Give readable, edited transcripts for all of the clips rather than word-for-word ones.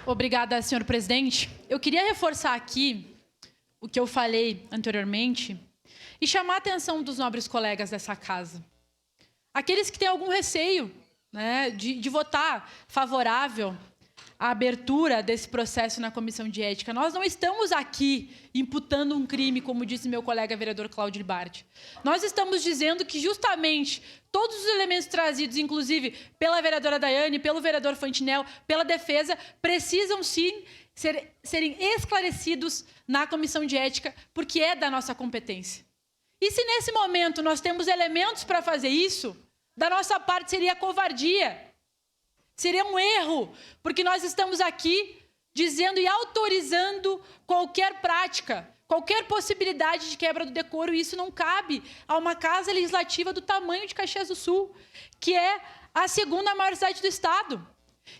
Obrigada, senhor presidente. Eu queria reforçar aqui o que eu falei anteriormente e chamar a atenção dos nobres colegas dessa casa. Aqueles que têm algum receio, né, de votar favorável à abertura desse processo na Comissão de Ética. Nós não estamos aqui imputando um crime, como disse meu colega vereador Cláudio Libardi. Nós estamos dizendo que justamente todos os elementos trazidos, inclusive pela vereadora Daiane, pelo vereador Fantinel, pela defesa, precisam sim serem esclarecidos na Comissão de Ética, porque é da nossa competência. E se nesse momento nós temos elementos para fazer isso, da nossa parte seria covardia. Seria um erro, porque nós estamos aqui dizendo e autorizando qualquer prática, qualquer possibilidade de quebra do decoro, e isso não cabe a uma casa legislativa do tamanho de Caxias do Sul, que é a segunda maior cidade do estado.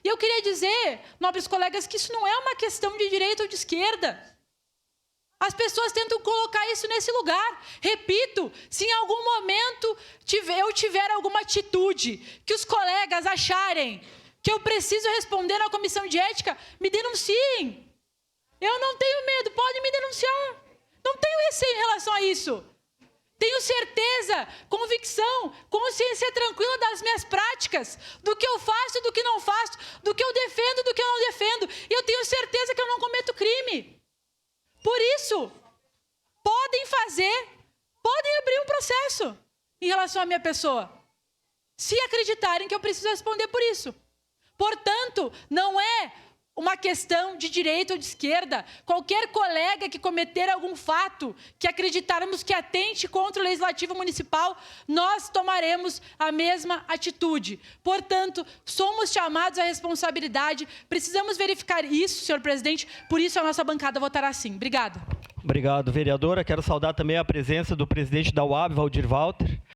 E eu queria dizer, nobres colegas, que isso não é uma questão de direita ou de esquerda. As pessoas tentam colocar isso nesse lugar. Repito, se em algum momento eu tiver alguma atitude que os colegas acharem que eu preciso responder na Comissão de Ética, me denunciem. Eu não tenho medo, podem me denunciar. Não tenho receio em relação a isso. Tenho certeza, convicção, consciência tranquila das minhas práticas, do que eu faço e do que não faço, do que eu defendo e do que eu não defendo. E eu tenho certeza que eu não cometo crime. Por isso, podem abrir um processo em relação à minha pessoa, se acreditarem que eu preciso responder por isso. Portanto, não é uma questão de direita ou de esquerda. Qualquer colega que cometer algum fato que acreditarmos que atente contra o Legislativo Municipal, nós tomaremos a mesma atitude. Portanto, somos chamados à responsabilidade. Precisamos verificar isso, senhor presidente. Por isso, a nossa bancada votará sim. Obrigada. Obrigado, vereadora. Quero saudar também a presença do presidente da UAB, Valdir Walter.